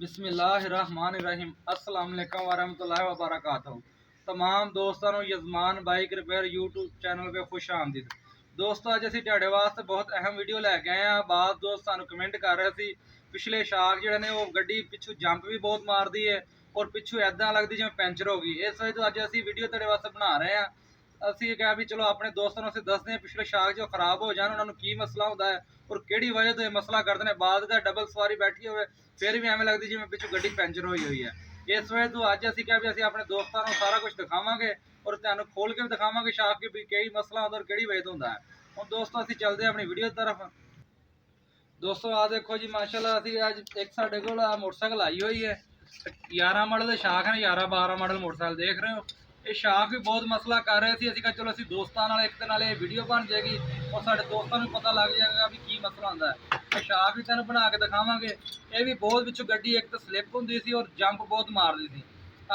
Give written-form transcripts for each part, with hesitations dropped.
बिस्मिल्लाहिर्रहमानिर्रहीम अस्सलाम वालेकुम वरहमतुल्लाहि वबरकातुहू। तमाम दोस्तों ਨੂੰ ਯਜ਼ਮਾਨ ਬਾਈਕ ਰਿਪੇਅਰ YouTube ਚੈਨਲ ਤੇ ਖੁਸ਼ ਆਮਦੀਦ। ਦੋਸਤੋ ਅੱਜ ਅਸੀਂ ਤੁਹਾਡੇ ਵਾਸਤੇ ਬਹੁਤ ਅਹਿਮ ਵੀਡੀਓ ਲੈ ਕੇ ਆਏ ਆ। ਬਾਅਦ ਦੋਸਤ ਸਾਨੂੰ ਕਮੈਂਟ ਕਰ ਰਹੇ ਸੀ ਪਿਛਲੇ ਸ਼ਾਕ ਜਿਹੜੇ ਨੇ ਉਹ ਗੱਡੀ ਪਿੱਛੋਂ ਜੰਪ ਵੀ ਬਹੁਤ ਮਾਰਦੀ ਹੈ ਔਰ ਪਿੱਛੋਂ ਐਦਾਂ ਲੱਗਦੀ ਜਿਵੇਂ ਪੈਂਚਰ ਹੋ ਗਈ। ਇਸ ਵਜ੍ਹਾ ਤੋਂ ਅੱਜ ਅਸੀਂ ਵੀਡੀਓ ਤੁਹਾਡੇ ਵਾਸਤੇ ਬਣਾ ਰਹੇ ਆ। ਅਸੀਂ ਕਿਹਾ ਵੀ ਚਲੋ ਆਪਣੇ ਦੋਸਤਾਂ ਨੂੰ ਅਸੀਂ ਦੱਸਦੇ ਹਾਂ ਪਿਛਲੇ ਸ਼ਾਕ ਜੋ ਖਰਾਬ ਹੋ ਜਾਣ ਉਹਨਾਂ ਨੂੰ ਕੀ ਮਸਲਾ ਹੁੰਦਾ ਹੈ ਔਰ ਕਿਹੜੀ ਵਜ੍ਹਾ ਤੋਂ ਇਹ ਮਸਲਾ ਕਰਦੇ ਨੇ। ਬਾਅਦ ਦਾ ਡਬਲ ਸਵਾਰੀ ਬੈਠੀ ਹੋਵੇ ਫਿਰ ਵੀ ਐਵੇਂ ਲੱਗਦੀ ਜਿਵੇਂ ਪਿੱਛੋਂ ਗੱਡੀ ਪੈਂਚਰ ਹੋਈ ਹੈ। ਇਸ ਵਜ੍ਹਾ ਤੋਂ ਅੱਜ ਅਸੀਂ ਕਿਹਾ ਵੀ ਅਸੀਂ ਆਪਣੇ ਦੋਸਤਾਂ ਨੂੰ ਸਾਰਾ ਕੁਝ ਦਿਖਾਵਾਂਗੇ ਔਰ ਤੁਹਾਨੂੰ ਖੋਲ ਕੇ ਵੀ ਦਿਖਾਵਾਂਗੇ ਸ਼ਾਕ ਕਿ ਵੀ ਕਿਹੜੀ ਮਸਲਾ ਹੁੰਦਾ ਔਰ ਕਿਹੜੀ ਵਜ੍ਹਾ ਤੋਂ ਹੁੰਦਾ ਹੈ। ਹੁਣ ਦੋਸਤੋ ਅਸੀਂ ਚੱਲਦੇ ਹਾਂ ਆਪਣੀ ਵੀਡੀਓ ਦੀ ਤਰਫ। ਦੋਸਤੋ ਆ ਦੇਖੋ ਜੀ ਮਾਸ਼ਾਅੱਲਾ ਅਸੀਂ ਅੱਜ ਇੱਕ ਸਾਡੇ ਕੋਲ ਮੋਟਰਸਾਈਕਲ ਆਈ ਹੋਈ ਹੈ 11 ਮਾਡਲ ਦੇ ਸ਼ਾਕ ਨੇ। 11-12 ਮਾਡਲ ਮੋਟਰਸਾਈਕਲ ਦੇਖ ਰਹੇ ਹੋ। ਇਹ ਸ਼ਾਕ ਵੀ ਬਹੁਤ ਮਸਲਾ ਕਰ ਰਹੇ ਸੀ। ਅਸੀਂ ਕਿਹਾ ਚਲੋ ਅਸੀਂ ਦੋਸਤਾਂ ਨਾਲ ਇੱਕ ਦੇ ਨਾਲ ਇਹ ਵੀਡੀਓ ਬਣ ਜਾਏਗੀ ਔਰ ਸਾਡੇ ਦੋਸਤਾਂ ਨੂੰ ਪਤਾ ਲੱਗ ਜਾਏਗਾ ਵੀ ਕੀ ਮਸਲਾ ਹੁੰਦਾ ਹੈ। ਇਹ ਸ਼ਾਕ ਵੀ ਤੁਹਾਨੂੰ ਬਣਾ ਕੇ ਦਿਖਾਵਾਂਗੇ। ਇਹ ਵੀ ਬਹੁਤ ਵਿੱਚੋਂ ਗੱਡੀ ਇੱਕ ਤਾਂ ਸਲਿੱਪ ਹੁੰਦੀ ਸੀ ਔਰ ਜੰਪ ਬਹੁਤ ਮਾਰਦੀ ਸੀ।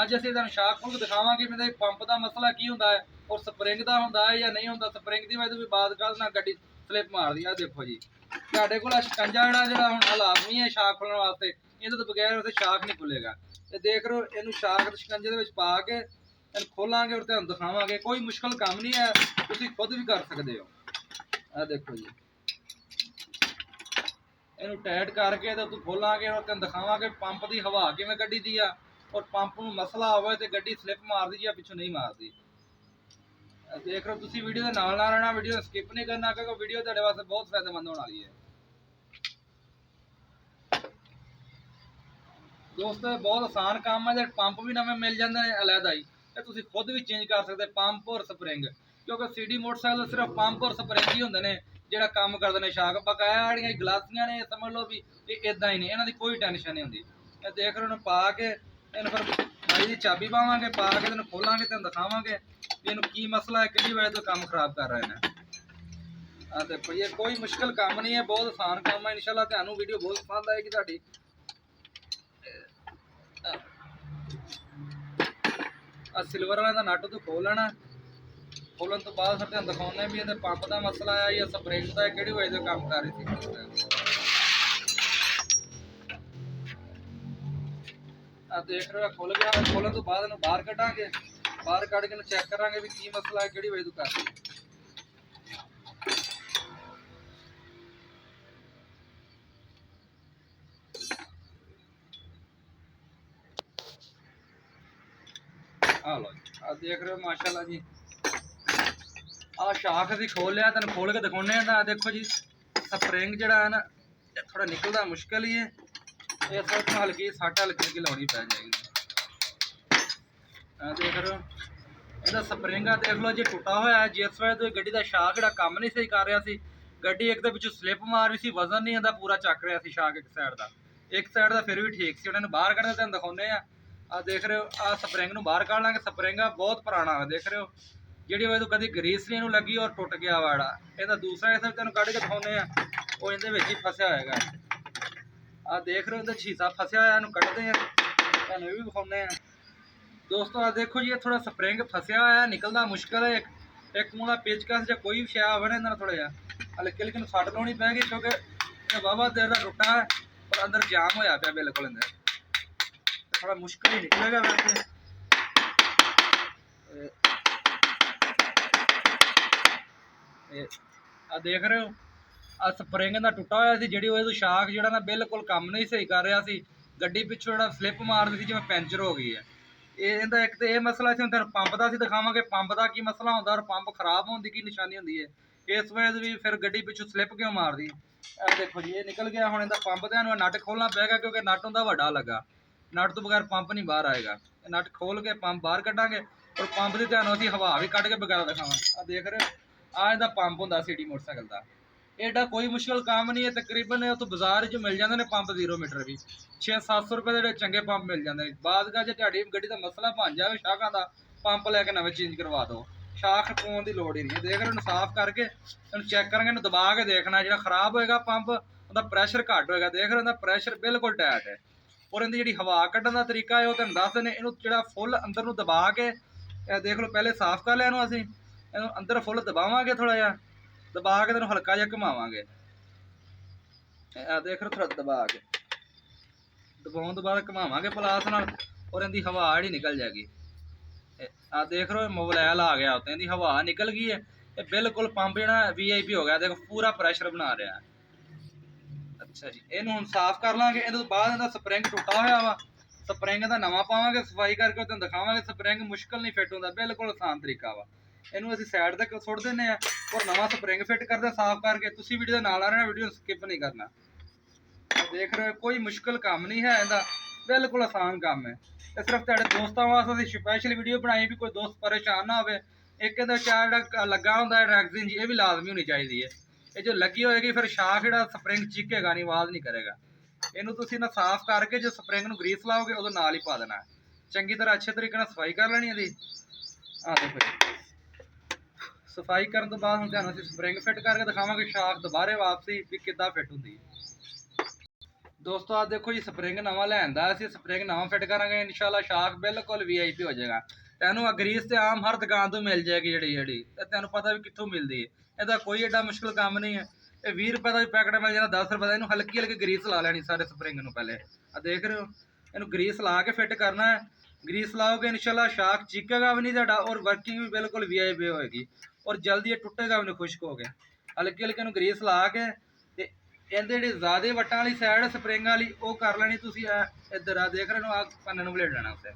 ਅੱਜ ਅਸੀਂ ਤੁਹਾਨੂੰ ਸ਼ਾਕ ਖੋਲ ਕੇ ਦਿਖਾਵਾਂਗੇ ਵੀ ਪੰਪ ਦਾ ਮਸਲਾ ਕੀ ਹੁੰਦਾ ਹੈ ਔਰ ਸਪਰਿੰਗ ਦਾ ਹੁੰਦਾ ਹੈ ਜਾਂ ਨਹੀਂ ਹੁੰਦਾ। ਸਪਰਿੰਗ ਦੀ ਵਜ੍ਹਾ ਤੋਂ ਵੀ ਬਾਅਦ ਕੱਲ ਨਾਲ ਗੱਡੀ ਸਲਿੱਪ ਮਾਰਦੀ ਆ। ਦੇਖੋ ਜੀ ਤੁਹਾਡੇ ਕੋਲ ਸ਼ਿਕੰਜਾ ਜਿਹੜਾ ਹੁਣ ਲਾਜ਼ਮੀ ਹੈ ਸ਼ਾਕ ਖੋਲਣ ਵਾਸਤੇ। ਇਹਦੇ ਤੋਂ ਬਗੈਰ ਉੱਥੇ ਸ਼ਾਕ ਨਹੀਂ ਖੁੱਲੇਗਾ। ਤੇ ਦੇਖ ਰਹੇ ਹੋ ਇਹਨੂੰ ਸ਼ਾਕ ਦੇ ਸ਼ਿਕੰਜੇ ਦੇ ਵਿੱਚ ਪਾ ਕੇ ਇਹਨੂੰ ਖੋਲਾਂਗੇ ਔਰ ਤੁਹਾਨੂੰ ਦਿਖਾਵਾਂਗੇ। ਕੋਈ ਮੁਸ਼ਕਲ ਕੰਮ ਨਹੀਂ ਹੈ, ਤੁਸੀਂ ਖੁਦ ਵੀ ਕਰ ਸਕਦੇ ਹੋ। ਆ ਦੇਖੋ ਜੀ ਇਹਨੂੰ ਟਾਈਟ ਕਰਕੇ ਤੇ ਉੱਤੋਂ ਖੋਲਾਂਗੇ ਔਰ ਤੁਹਾਨੂੰ ਦਿਖਾਵਾਂਗੇ ਪੰਪ ਦੀ ਹਵਾ ਕਿਵੇਂ ਕੱਢੀ ਦੀ ਆ ਔਰ ਪੰਪ ਨੂੰ ਮਸਲਾ ਹੋਵੇ ਤੇ ਗੱਡੀ ਸਲਿੱਪ ਮਾਰਦੀ ਜਾਂ ਪਿੱਛੋਂ ਨਹੀਂ ਮਾਰਦੀ। ਦੇਖ ਰਹੇ ਹੋ ਤੁਸੀਂ ਵੀਡੀਓ ਦੇ ਨਾਲ ਨਾਲ ਰਹਿਣਾ, ਵੀਡੀਓ ਸਕਿਪ ਨਹੀਂ ਕਰਨਾ ਕਿਉਂਕਿ ਵੀਡੀਓ ਤੁਹਾਡੇ ਵਾਸਤੇ ਬਹੁਤ ਫਾਇਦੇਮੰਦ ਹੋਣ ਵਾਲੀ ਹੈ। ਦੋਸਤੋ ਬਹੁਤ ਆਸਾਨ ਕੰਮ ਹੈ ਜੇ ਪੰਪ ਵੀ ਨਵੇਂ ਮਿਲ ਜਾਂਦੇ ਨੇ ਅਲੱਗਾ ਹੀ ਤੇ ਤੁਸੀਂ ਖੁਦ ਵੀ ਚੇਂਜ ਕਰ ਸਕਦੇ ਪੰਪ ਔਰ ਸਪਰਿੰਗ। ਕਿਉਂਕਿ ਸੀਡੀ ਮੋਟਰਸਾਈਕਲ ਸਿਰਫ ਪੰਪ ਔਰ ਸਪਰਿੰਗ ਹੀ ਹੁੰਦੇ ਨੇ ਜਿਹੜਾ ਕੰਮ ਕਰਦੇ ਨੇ। ਸ਼ਾਕ ਬਕਾਇਆ ਜਿਹੜੀਆਂ ਗਲਾਸੀਆਂ ਨੇ ਸਮਝ ਲਓ ਵੀ ਇਹ ਇਦਾਂ ਹੀ ਨੇ, ਇਹਨਾਂ ਦੀ ਕੋਈ ਟੈਨਸ਼ਨ ਨਹੀਂ ਹੁੰਦੀ। ਇਹ ਦੇਖ ਰਹੇ ਉਹਨੂੰ ਪਾ ਕੇ ਇਹਨੂੰ ਫਿਰ ਬਾਈ ਦੀ ਚਾਬੀ ਪਾਵਾਂਗੇ, ਪਾ ਕੇ ਇਹਨੂੰ ਖੋਲਾਂਗੇ ਤੁਹਾਨੂੰ ਦਿਖਾਵਾਂਗੇ ਵੀ ਇਹਨੂੰ ਕੀ ਮਸਲਾ ਹੈ, ਕਿਹੜੀ ਵਜ੍ਹਾ ਤੋਂ ਕੰਮ ਖਰਾਬ ਕਰ ਰਹੇ ਨੇ। ਆ ਦੇਖੋ ਇਹ ਕੋਈ ਮੁਸ਼ਕਲ ਕੰਮ ਨਹੀਂ ਹੈ, ਬਹੁਤ ਆਸਾਨ ਕੰਮ ਹੈ। ਇਨਸ਼ਾਅੱਲਾ ਤੁਹਾਨੂੰ ਵੀਡੀਓ ਬਹੁਤ ਪਸੰਦ ਆਏਗੀ ਤੁਹਾਡੀ। ਆ ਸਿਲਵਰ ਵਾਲਾ ਦਾ ਨਟ ਤੋਂ ਖੋਲ ਲੈਣਾ। ਖੋਲਣ ਤੋਂ ਬਾਅਦ ਫਿਰ ਤੁਹਾਨੂੰ ਦਿਖਾਉਂਦੇ ਵੀ ਇਹਦੇ ਪੰਪ ਦਾ ਮਸਲਾ ਆ ਜਾਂ ਸਪਰਿੰਗ ਦਾ ਕਿਹੜੀ ਵਜ੍ਹਾ ਤੋਂ ਕੰਮ ਕਰ ਰਹੀ ਸੀ। ਆ ਦੇਖ ਰਹੇ ਹੋ ਖੁੱਲ ਗਿਆ। ਖੋਲਣ ਤੋਂ ਬਾਅਦ ਇਹਨੂੰ ਬਾਹਰ ਕੱਢਾਂਗੇ, ਬਾਹਰ ਕੱਢ ਕੇ ਇਹਨੂੰ ਚੈੱਕ ਕਰਾਂਗੇ ਵੀ ਕੀ ਮਸਲਾ ਹੈ, ਕਿਹੜੀ ਵਜ੍ਹਾ ਤੋਂ ਕਰ ਰਹੀ ਹੈ। ਆ ਲੋ ਜੀ ਆ ਦੇਖ ਰਹੇ ਹੋ ਮਾਸ਼ਾਅੱਲਾ ਜੀ ਆ ਸ਼ਾਕ ਅਸੀਂ ਖੋਲ ਲਿਆ, ਤੈਨੂੰ ਖੋਲ ਕੇ ਦਿਖਾਉਂਦੇ ਆ। ਦੇਖੋ ਜੀ ਸਪਰਿੰਗ ਜਿਹੜਾ ਹੈ ਨਾ ਇਹ ਥੋੜਾ ਨਿਕਲਦਾ ਮੁਸ਼ਕਲ ਹੀ ਹੈ। ਇਹ ਸਭ ਹਲਕੀ ਸੱਟ ਹਲਕੀ ਲਾਉਣੀ ਪੈ ਜਾਏਗੀ। ਆ ਦੇਖ ਰਹੇ ਹੋ ਇਹਦਾ ਸਪਰਿੰਗ ਆ ਦੇਖ ਲਓ ਜੇ ਟੁੱਟਾ ਹੋਇਆ ਹੈ। ਜਿਸ ਵਜ੍ਹਾ ਤੋਂ ਗੱਡੀ ਦਾ ਸ਼ਾਕ ਜਿਹੜਾ ਕੰਮ ਨਹੀਂ ਸਹੀ ਕਰ ਰਿਹਾ ਸੀ। ਗੱਡੀ ਇੱਕ ਦੇ ਵਿੱਚੋਂ ਸਲਿੱਪ ਮਾਰ ਰਹੀ ਸੀ, ਵਜ਼ਨ ਨਹੀਂ ਇਹਦਾ ਪੂਰਾ ਚੱਕ ਰਿਹਾ ਸੀ ਸ਼ਾਕ ਇੱਕ ਸਾਈਡ ਦਾ। ਇੱਕ ਸਾਈਡ ਦਾ ਫਿਰ ਵੀ ਠੀਕ ਸੀ। ਉਹਨਾਂ ਨੂੰ ਬਾਹਰ ਕੱਢਦੇ ਤੁਹਾਨੂੰ ਦਿਖਾਉਂਦੇ ਆ। ਆ ਦੇਖ ਰਹੇ ਹੋ ਆ ਸਪਰਿੰਗ ਨੂੰ ਬਾਹਰ ਕੱਢ ਲਾਂਗੇ। ਸਪਰਿੰਗ ਆ ਬਹੁਤ ਪੁਰਾਣਾ ਹੈ ਦੇਖ ਰਹੇ ਹੋ ਜਿਹੜੀ ਵਜ੍ਹਾ ਤੋਂ ਕਦੀ ਗਰੀਸ ਨਹੀਂ ਇਹਨੂੰ ਲੱਗੀ ਔਰ ਟੁੱਟ ਗਿਆ ਵਾੜਾ। ਇਹਦਾ ਦੂਸਰਾ ਹਿੱਸਾ ਤੁਹਾਨੂੰ ਕੱਢ ਕੇ ਦਿਖਾਉਂਦੇ ਆ, ਉਹ ਇਹਦੇ ਵਿੱਚ ਹੀ ਫਸਿਆ ਹੋਏਗਾ। ਆ ਦੇਖ ਰਹੇ ਹੋ ਇਹਦਾ ਸ਼ੀਸ਼ਾ ਫਸਿਆ ਹੋਇਆ, ਇਹਨੂੰ ਕੱਢਦੇ ਆ ਤੁਹਾਨੂੰ ਇਹ ਵੀ ਵਿਖਾਉਂਦੇ ਆ। ਦੋਸਤੋ ਆ ਦੇਖੋ ਜੀ ਇਹ ਥੋੜਾ ਸਪਰਿੰਗ ਫਸਿਆ ਹੋਇਆ, ਨਿਕਲਦਾ ਮੁਸ਼ਕਲ ਹੈ। ਇੱਕ ਮੂੰਹ ਦਾ ਪੇਚਕਸ ਜਾਂ ਕੋਈ ਵੀ ਸ਼ੈ ਹੋਵੇ ਨਾ ਇਹਨਾਂ ਨਾਲ ਥੋੜਾ ਜਿਹਾ ਹਲਕੀ ਹਲਕੀ ਨੂੰ ਸੱਟ ਲਾਉਣੀ ਪੈ ਗਈ ਕਿਉਂਕਿ ਇਹ ਵਾਹਵਾ ਦੇਰ ਦਾ ਟੁੱਟਾ ਹੈ ਔਰ ਅੰਦਰ ਜਾਮ ਹੋਇਆ ਪਿਆ ਬਿਲਕੁਲ। ਅੰਦਰ ਥੋੜਾ ਮੁਸ਼ਕਲ ਹੀ ਨਿਕਲੇਗਾ ਵੈਸੇ। ਆ ਦੇਖ ਰਹੇ ਹੋ ਆ ਸਪਰਿੰਗ ਦਾ ਟੁੱਟਾ ਹੋਇਆ ਸੀ ਜਿਹੜੀ ਉਹ ਸ਼ਾਕ ਜਿਹੜਾ ਨਾ ਬਿਲਕੁਲ ਕੰਮ ਨਹੀਂ ਸਹੀ ਕਰ ਰਿਹਾ ਸੀ। ਗੱਡੀ ਪਿੱਛੋਂ ਜਿਹੜਾ ਸਲਿੱਪ ਮਾਰਦੀ ਸੀ ਜਿਵੇਂ ਪੈਂਚਰ ਹੋ ਗਈ ਹੈ। ਇਹਦਾ ਇੱਕ ਤੇ ਇਹ ਮਸਲਾ ਸੀ। ਹੁਣ ਤੁਹਾਨੂੰ ਪੰਪ ਦਾ ਅਸੀਂ ਦਿਖਾਵਾਂਗੇ ਪੰਪ ਦਾ ਕੀ ਮਸਲਾ ਹੁੰਦਾ ਔਰ ਪੰਪ ਖਰਾਬ ਹੋਣ ਦੀ ਕੀ ਨਿਸ਼ਾਨੀ ਹੁੰਦੀ ਹੈ। ਇਸ ਵਜ੍ਹਾ ਤੋਂ ਵੀ ਫਿਰ ਗੱਡੀ ਪਿੱਛੋਂ ਸਲਿੱਪ ਕਿਉਂ ਮਾਰਦੀ। ਇਹ ਦੇਖੋ ਜੀ ਇਹ ਨਿਕਲ ਗਿਆ। ਹੁਣ ਇਹਦਾ ਪੰਪ ਤੇ ਇਹਨੂੰ ਨਟ ਖੋਲਣਾ ਪਏਗਾ ਕਿਉਂਕਿ ਨਟ ਹੁੰਦਾ ਵੱਡਾ ਲੱਗਾ। ਨਟ ਤੋਂ ਬਗੈਰ ਪੰਪ ਨਹੀਂ ਬਾਹਰ ਆਏਗਾ। ਇਹ ਨਟ ਖੋਲ ਕੇ ਪੰਪ ਬਾਹਰ ਕੱਢਾਂਗੇ ਔਰ ਪੰਪ ਦੀ ਤੁਹਾਨੂੰ ਅਸੀਂ ਹਵਾ ਵੀ ਕੱਢ ਕੇ ਵਗੈਰਾ ਦਿਖਾਵਾਂਗੇ। ਆ ਦੇਖ ਰਹੇ ਹੋ ਆ ਇਹਦਾ ਪੰਪ ਹੁੰਦਾ ਸੀਡੀ ਮੋਟਰਸਾਈਕਲ ਦਾ। एडा कोई मुश्किल काम नहीं है। तकरीबन तो बाजार च मिल जाते हैं पंप 0 मीटर भी 600-700 रुपए के चंगे पंप मिल जाते हैं। बाद का जो गड्डी का मसला बन जाए शाखा का पंप लैके नवे चेंज करवा दो। शाख पाने की लोड़ ही नहीं। देख रहे साफ करके चेक करेंगे दबा के देखना जो खराब होएगा पंप उसका प्रैशर घट होएगा। देख रहे प्रैशर बिल्कुल टाइट है और इनकी जी हवा कढ़न का तरीका है वो तुम दस दें। इनू जो फुल अंदर दबा के देख लो पहले साफ कर लिया असी इनू अंदर फुल दबावे थोड़ा जहा दबा के तेन हल्का जहा घुमावे। देख लो थोड़ा ਦਬਾਉਣ ਤੋਂ ਬਾਅਦ ਘੁਮਾਵਾਂਗੇ ਪਲਾਸ ਨਾਲ ਔਰ ਇਹਦੀ ਹਵਾ ਜਿਹੜੀ ਨਿਕਲ ਜਾਏਗੀ। ਆ ਦੇਖ ਰਹੇ ਹੋ ਮੋਬਾਈਲ ਆ ਗਿਆ ਉੱਤੇ, ਇਹਦੀ ਹਵਾ ਨਿਕਲ ਗਈ ਹੈ। ਇਹ ਬਿਲਕੁਲ ਪੰਪ ਜਿਹੜਾ VIP ਹੋ ਗਿਆ, ਦੇਖੋ ਪੂਰਾ ਪ੍ਰੈਸ਼ਰ ਬਣਾ ਰਿਹਾ। ਅੱਛਾ ਜੀ, ਇਹਨੂੰ ਹੁਣ ਸਾਫ਼ ਕਰ ਲਾਂਗੇ। ਇਹਦੇ ਤੋਂ ਬਾਅਦ ਇਹਦਾ ਸਪਰਿੰਗ ਟੁੱਟਾ ਹੋਇਆ ਵਾ, ਸਪਰਿੰਗ ਦਾ ਨਵਾਂ ਪਾਵਾਂਗੇ, ਸਫਾਈ ਕਰਕੇ ਤੁਹਾਨੂੰ ਦਿਖਾਵਾਂਗੇ। ਸਪਰਿੰਗ ਮੁਸ਼ਕਲ ਨਹੀਂ ਫਿੱਟ ਹੁੰਦਾ, ਬਿਲਕੁਲ ਆਸਾਨ ਤਰੀਕਾ ਵਾ। ਇਹਨੂੰ ਅਸੀਂ ਸਾਈਡ ਤੇ ਸੁੱਟ ਦਿੰਦੇ ਆ ਔਰ ਨਵਾਂ ਸਪਰਿੰਗ ਫਿੱਟ ਕਰਦੇ ਸਾਫ਼ ਕਰਕੇ। ਤੁਸੀਂ ਵੀਡੀਓ ਦੇ ਨਾਲ ਆ ਰਹਿਣਾ, ਵੀਡੀਓ ਸਕਿਪ ਨਹੀਂ ਕਰਨਾ। ਦੇਖ ਰਹੇ ਹੋ ਕੋਈ ਮੁਸ਼ਕਲ ਕੰਮ ਨਹੀਂ ਹੈ ਇਹਦਾ, ਬਿਲਕੁਲ ਆਸਾਨ ਕੰਮ ਹੈ। ਤੇ ਸਿਰਫ ਤੁਹਾਡੇ ਦੋਸਤਾਂ ਵਾਸਤੇ ਅਸੀਂ ਸਪੈਸ਼ਲ ਵੀਡੀਓ ਬਣਾਈ ਵੀ ਕੋਈ ਦੋਸਤ ਪਰੇਸ਼ਾਨ ਨਾ ਹੋਵੇ। ਇੱਕ ਇਹਦਾ ਜਿਹੜਾ ਲੱਗਾ ਹੁੰਦਾ ਹੈ ਰੈਗਜ਼ੀਨ ਜੀ, ਇਹ ਵੀ ਲਾਜ਼ਮੀ ਹੋਣੀ ਚਾਹੀਦੀ ਹੈ। ਇਹ ਜੋ ਲੱਗੀ ਹੋਏਗੀ ਫਿਰ ਸ਼ਾਕ ਜਿਹੜਾ ਸਪਰਿੰਗ ਚੀਕੇਗਾ ਨਹੀਂ, ਆਵਾਜ਼ ਨਹੀਂ ਕਰੇਗਾ। ਇਹਨੂੰ ਤੁਸੀਂ ਨਾ ਸਾਫ਼ ਕਰਕੇ ਜੋ ਸਪਰਿੰਗ ਨੂੰ ਗਰੀਸ ਲਾਓਗੇ ਉਹਦੇ ਨਾਲ ਹੀ ਪਾ ਦੇਣਾ। ਚੰਗੀ ਤਰ੍ਹਾਂ ਅੱਛੇ ਤਰੀਕੇ ਨਾਲ ਸਫਾਈ ਕਰ ਲੈਣੀ ਇਹਦੀ। ਆਹ ਦੇਖੋ ਜੀ, ਸਫਾਈ ਕਰਨ ਤੋਂ ਬਾਅਦ ਹੁਣ ਤੁਹਾਨੂੰ ਅਸੀਂ ਸਪਰਿੰਗ ਫਿੱਟ ਕਰਕੇ ਦਿਖਾਵਾਂਗੇ, ਸ਼ਾਕ ਦੁਬਾਰੇ ਵਾਪਸੀ ਵੀ ਕਿੱਦਾਂ ਫਿੱਟ ਹੁੰਦੀ ਹੈ। ਦੋਸਤੋ ਆਹ ਦੇਖੋ ਜੀ, ਸਪਰਿੰਗ ਨਵਾਂ ਲੈਂਦਾ, ਅਸੀਂ ਸਪਰਿੰਗ ਨਵਾਂ ਫਿੱਟ ਕਰਾਂਗੇ। ਇਨਸ਼ਾਅੱਲਾ ਸ਼ਾਕ ਬਿਲਕੁਲ VIP ਹੋ ਜਾਏਗਾ। ਤੈਨੂੰ ਗਰੀਸ ਤੇ ਆਮ ਹਰ ਦੁਕਾਨ ਤੋਂ ਮਿਲ ਜਾਏਗੀ ਜਿਹੜੀ ਤੇ ਤੈਨੂੰ ਪਤਾ ਵੀ ਕਿੱਥੋਂ ਮਿਲਦੀ ਹੈ। ਇਹਦਾ ਕੋਈ ਏਡਾ ਮੁਸ਼ਕਲ ਕੰਮ ਨਹੀਂ ਹੈ। ਇਹ 20 ਰੁਪਏ ਦਾ ਵੀ ਪੈਕਟ ਮਿਲ ਜਾਂਦਾ, 10 ਰੁਪਏ ਦਾ। ਇਹਨੂੰ ਹਲਕੀ ਹਲਕੀ ਗਰੀਸ ਲਾ ਲੈਣੀ ਸਾਰੇ ਸਪਰਿੰਗ ਨੂੰ ਪਹਿਲੇ। ਆ ਦੇਖ ਰਹੇ ਹੋ, ਇਹਨੂੰ ਗਰੀਸ ਲਾ ਕੇ ਫਿੱਟ ਕਰਨਾ ਹੈ। ਗਰੀਸ ਲਾਓਗੇ ਇਨਸ਼ਾਅੱਲਾ ਸ਼ਾਕ ਚੀਕੇਗਾ ਵੀ ਨਹੀਂ ਤੁਹਾਡਾ ਔਰ ਵਰਕਿੰਗ ਵੀ ਬਿਲਕੁਲ VIP ਹੋਏਗੀ ਔਰ ਜਲਦੀ ਇਹ ਟੁੱਟੇਗਾ ਵੀ ਨਹੀਂ ਖੁਸ਼ਕ ਹੋ ਕੇ। ਹਲਕੀ ਹਲਕੀ ਇਹਨੂੰ ਗਰੀਸ ਲਾ ਕੇ ਤੇ ਇਹਦੇ ਜਿਹੜੀ ਜ਼ਿਆਦਾ ਵੱਟਾਂ ਵਾਲੀ ਸਾਈਡ ਸਪਰਿੰਗ ਵਾਲੀ ਉਹ ਕਰ ਲੈਣੀ ਤੁਸੀਂ। ਇੱਧਰ ਆ ਦੇਖ ਰਹੇ ਹੋ, ਆ ਪੰਨੇ ਨੂੰ ਬਲੇਡ ਲੈਣਾ ਉੱਤੇ।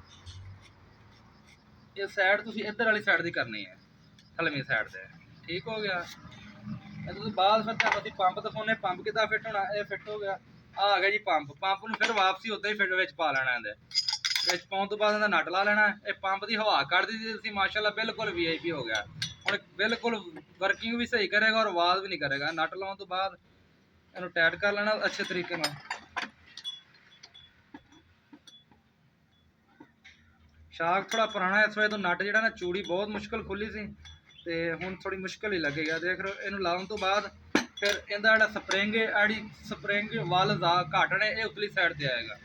ਇਹ ਸਾਈਡ ਤੁਸੀਂ ਇੱਧਰ ਵਾਲੀ ਸਾਈਡ ਦੀ ਕਰਨੀ ਹੈ, ਥਲਵੀਂ ਸਾਈਡ ਤੇ। ਠੀਕ ਹੋ ਗਿਆ। ਇਹ ਤੋਂ ਬਾਅਦ ਫਿਰ ਤੁਹਾਨੂੰ ਅਸੀਂ ਪੰਪ ਦਿਖਾਉਣੇ, ਪੰਪ ਕਿੱਦਾਂ ਫਿੱਟ ਹੋਣਾ। ਇਹ ਫਿੱਟ ਹੋ ਗਿਆ, ਆ ਗਿਆ ਜੀ ਪੰਪ। ਪੰਪ ਨੂੰ ਫਿਰ ਵਾਪਸੀ ਉੱਦਾਂ ਹੀ ਫਿੱਟ ਵਿੱਚ ਪਾ ਲੈਣਾ। ਇਹਦੇ ਵਿੱਚ ਪਾਉਣ ਤੋਂ ਬਾਅਦ ਇਹਦਾ ਨਟ ਲਾ ਲੈਣਾ। ਇਹ ਪੰਪ ਦੀ ਹਵਾ ਕੱਢਦੀ ਸੀ ਤੁਸੀਂ, ਮਾਸ਼ਾਅੱਲਾ ਬਿਲਕੁਲ VIP ਹੋ ਗਿਆ। ਹੁਣ ਬਿਲਕੁਲ ਵਰਕਿੰਗ ਵੀ ਸਹੀ ਕਰੇਗਾ ਔਰ ਆਵਾਜ਼ ਵੀ ਨਹੀਂ ਕਰੇਗਾ। ਨਟ ਲਾਉਣ ਤੋਂ ਬਾਅਦ ਇਹਨੂੰ ਟਾਈਟ ਕਰ ਲੈਣਾ ਅੱਛੇ ਤਰੀਕੇ ਨਾਲ। ਸ਼ਾਕ ਥੋੜਾ ਪੁਰਾਣਾ ਇਸ ਵਜ੍ਹਾ ਤੋਂ ਨਟ ਜਿਹੜਾ ਨਾ ਚੂੜੀ ਬਹੁਤ ਮੁਸ਼ਕਲ ਖੁੱਲੀ ਸੀ ਤੇ ਹੁਣ ਥੋੜੀ ਮੁਸ਼ਕਲ ਹੀ ਲੱਗੇਗਾ। ਦੇਖ ਰਹੇ ਹੋ, ਇਹਨੂੰ ਲਾਉਣ ਤੋਂ ਬਾਅਦ ਫਿਰ ਇਹਦਾ ਜਿਹੜਾ ਸਪਰਿੰਗ ਹੈ, ਆੜੀ ਸਪਰਿੰਗ ਵੱਲ ਘੱਟ ਨੇ, ਇਹ ਉਤਲੀ ਸਾਈਡ ਤੇ ਆਏਗਾ।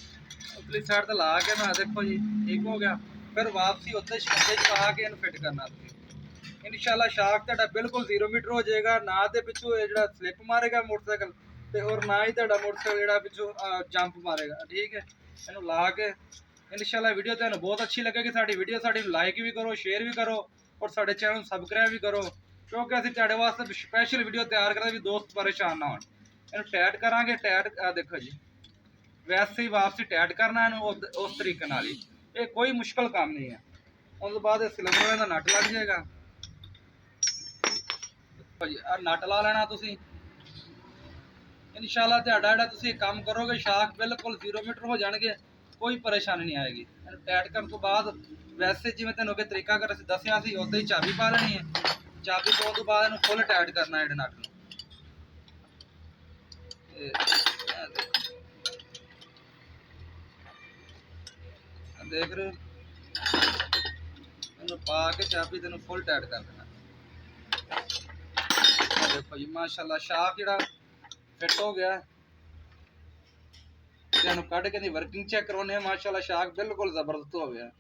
ਉਤਲੀ ਸਾਈਡ ਤੇ ਲਾ ਕੇ ਮੈਂ ਦੇਖੋ ਜੀ ਠੀਕ ਹੋ ਗਿਆ। ਫਿਰ ਵਾਪਸੀ ਉੱਤੇ ਸ਼ੰਦੇ 'ਚ ਪਾ ਕੇ ਇਹਨੂੰ ਫਿੱਟ ਕਰਨਾ ਤੁਸੀਂ। ਇਨਸ਼ਾਅੱਲਾ ਸ਼ਾਕ ਤੁਹਾਡਾ ਬਿਲਕੁਲ 0 ਮੀਟਰ ਹੋ ਜਾਏਗਾ। ਨਾ ਤੇ ਪਿੱਛੋਂ ਇਹ ਜਿਹੜਾ ਸਲਿੱਪ ਮਾਰੇਗਾ ਮੋਟਰਸਾਈਕਲ ਤੇ ਔਰ ਨਾ ਹੀ ਤੁਹਾਡਾ ਮੋਟਰਸਾਈਕਲ ਜਿਹੜਾ ਪਿੱਛੋਂ ਜੰਪ ਮਾਰੇਗਾ। ਠੀਕ ਹੈ, ਇਹਨੂੰ ਲਾ ਕੇ ਇਨਸ਼ਾਅੱਲਾ ਵੀਡੀਓ ਤੁਹਾਨੂੰ ਬਹੁਤ ਅੱਛੀ ਲੱਗੇਗੀ। ਸਾਡੀ ਵੀਡੀਓ ਲਾਈਕ ਵੀ ਕਰੋ, ਸ਼ੇਅਰ ਵੀ ਕਰੋ ਔਰ ਸਾਡੇ ਚੈਨਲ ਨੂੰ ਸਬਸਕ੍ਰਾਈਬ ਵੀ ਕਰੋ, ਕਿਉਂਕਿ ਅਸੀਂ ਤੁਹਾਡੇ ਵਾਸਤੇ ਸਪੈਸ਼ਲ ਵੀਡੀਓ ਤਿਆਰ ਕਰਦੇ ਵੀ ਦੋਸਤ ਪਰੇਸ਼ਾਨ ਨਾ ਹੋਣ। ਇਹਨੂੰ ਟਾਈਟ ਕਰਾਂਗੇ। ਟਾਈਟ ਆ ਦੇਖੋ ਜੀ, ਵੈਸੇ ਹੀ ਵਾਪਸੀ ਟਾਈਟ ਕਰਨਾ ਇਹਨੂੰ ਉਸ ਤਰੀਕੇ ਨਾਲ ਹੀ। ਇਹ ਕੋਈ ਮੁਸ਼ਕਲ ਕੰਮ ਨਹੀਂ ਹੈ। ਉਸ ਤੋਂ ਬਾਅਦ ਸਿਲੰਡਰ ਦਾ ਨਟ ਲੱਗ ਜਾਏਗਾ। ਭਾਜੀ ਆ ਨਟ ਲਾ ਲੈਣਾ ਤੁਸੀਂ। ਇਨਸ਼ਾਅੱਲਾ ਤੁਹਾਡਾ ਜਿਹੜਾ ਤੁਸੀਂ ਕੰਮ ਕਰੋਗੇ ਸ਼ਾਕ ਬਿਲਕੁਲ 0 ਮੀਟਰ ਹੋ ਜਾਣਗੇ, ਕੋਈ ਪਰੇਸ਼ਾਨੀ ਨਹੀਂ ਆਏਗੀ। ਇਹਨੂੰ ਟਾਈਟ ਕਰਨ ਤੋਂ ਬਾਅਦ ਵੈਸੇ ਜਿਵੇਂ ਤੁਹਾਨੂੰ ਅੱਗੇ ਤਰੀਕਾ ਕਰ ਅਸੀਂ ਦੱਸਿਆ ਸੀ ਉਦਾਂ ਹੀ ਚਾਬੀ ਪਾ ਲੈਣੀ ਹੈ। ਚਾਬੀ ਪਾਉਣ ਤੋਂ ਬਾਅਦ ਇਹਨੂੰ ਫੁੱਲ ਟਾਈਟ ਕਰਨਾ ਜਿਹੜੇ ਨਟ ਨੂੰ। ਦੇਖ ਰਹੇ ਹੋ, ਇਹਨੂੰ ਪਾ ਕੇ ਚਾਬੀ ਤੈਨੂੰ ਫੁੱਲ ਟਾਈਟ ਕਰ ਦੇਣਾ। ਦੇਖੋ ਜੀ ਮਾਸ਼ਾਅੱਲਾ ਸ਼ਾਕ ਜਿਹੜਾ ਫਿੱਟ ਹੋ ਗਿਆ। ਇਹਨੂੰ ਕੱਢ ਕੇ ਦੀ ਵਰਕਿੰਗ ਚੈੱਕ ਕਰਾਉਣੇ ਆ। ਮਾਸ਼ਾਅੱਲਾ ਸ਼ਾਕ ਬਿਲਕੁਲ ਜ਼ਬਰਦਸਤ ਹੋ ਗਿਆ।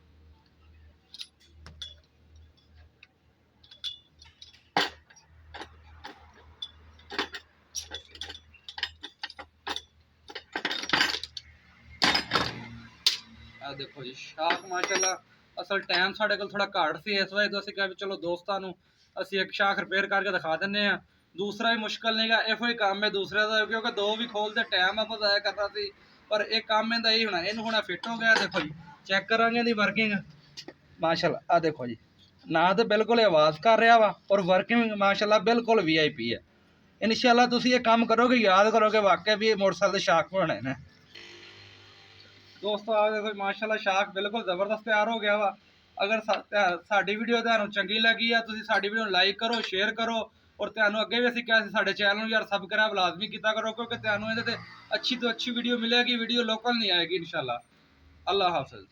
ਆ ਦੇਖੋ ਜੀ ਸ਼ਾਕ ਮਾਸ਼ਾਅੱਲਾ। ਅਸਲ ਟਾਈਮ ਸਾਡੇ ਕੋਲ ਥੋੜਾ ਘੱਟ ਸੀ, ਇਸ ਵਜ੍ਹਾ ਤੋਂ ਅਸੀਂ ਕਿਹਾ ਵੀ ਚਲੋ ਦੋਸਤਾਂ ਨੂੰ ਅਸੀਂ ਇੱਕ ਸ਼ਾਕ ਰਿਪੇਅਰ ਕਰਕੇ ਦਿਖਾ ਦਿੰਨੇ ਆ। ਦੂਸਰਾ ਵੀ ਮੁਸ਼ਕਲ ਨਹੀਂਗਾ, ਇਹੋ ਹੀ ਕੰਮ ਹੈ ਦੂਸਰੇ ਦਾ, ਕਿਉਂਕਿ ਦੋ ਵੀ ਖੋਲਦੇ ਟਾਈਮ ਆਪਾਂ ਜ਼ਾਇਆ ਕਰਨਾ ਸੀ। ਪਰ ਇਹ ਕੰਮ ਇਹਦਾ ਹੀ ਹੋਣਾ। ਇਹਨੂੰ ਹੁਣ ਫਿੱਟ ਹੋ ਗਿਆ। ਦੇਖੋ ਜੀ ਚੈੱਕ ਕਰਾਂਗੇ ਇਹਦੀ ਵਰਕਿੰਗ ਮਾਸ਼ਾਅੱਲਾ। ਆ ਦੇਖੋ ਜੀ, ਨਾ ਤਾਂ ਬਿਲਕੁਲ ਆਵਾਜ਼ ਕਰ ਰਿਹਾ ਵਾ ਔਰ ਵਰਕਿੰਗ ਮਾਸ਼ਾਅੱਲਾ ਬਿਲਕੁਲ VIP ਹੈ। ਇਨਸ਼ਾਅੱਲਾ ਤੁਸੀਂ ਇਹ ਕੰਮ ਕਰੋਗੇ, ਯਾਦ ਕਰੋਗੇ ਵਾਕਿਆ ਵੀ ਇਹ ਮੋਟਰਸਾਈਕਲ ਦੇ ਸ਼ਾਕ ਬਣਾਏ ਨੇ। ਦੋਸਤੋ ਆ ਦੇਖੋ ਮਾਸ਼ਾਅੱਲਾ ਸ਼ਾਕ ਬਿਲਕੁਲ ਜ਼ਬਰਦਸਤ ਤਿਆਰ ਹੋ ਗਿਆ ਵਾ। ਅਗਰ ਸਾਡੀ ਵੀਡੀਓ ਤੁਹਾਨੂੰ ਚੰਗੀ ਲੱਗੀ ਆ, ਤੁਸੀਂ ਸਾਡੀ ਵੀਡੀਓ ਨੂੰ ਲਾਈਕ ਕਰੋ, ਸ਼ੇਅਰ ਕਰੋ ਔਰ ਤੁਹਾਨੂੰ ਅੱਗੇ ਵੀ ਅਸੀਂ ਕਿਹਾ ਸੀ ਸਾਡੇ ਚੈਨਲ ਨੂੰ ਯਾਰ ਸਬਸਕ੍ਰਾਈਬ ਲਾਜ਼ਮੀ ਕੀਤਾ ਕਰੋ, ਕਿਉਂਕਿ ਤੁਹਾਨੂੰ ਇਹਦੇ ਤੇ ਅੱਛੀ ਤੋਂ ਅੱਛੀ ਵੀਡੀਓ ਮਿਲੇਗੀ। ਵੀਡੀਓ ਲੋਕਲ ਨਹੀਂ ਆਏਗੀ ਇਨਸ਼ਾਅੱਲਾ। ਅੱਲਾਹ ਹਾਫਿਜ਼।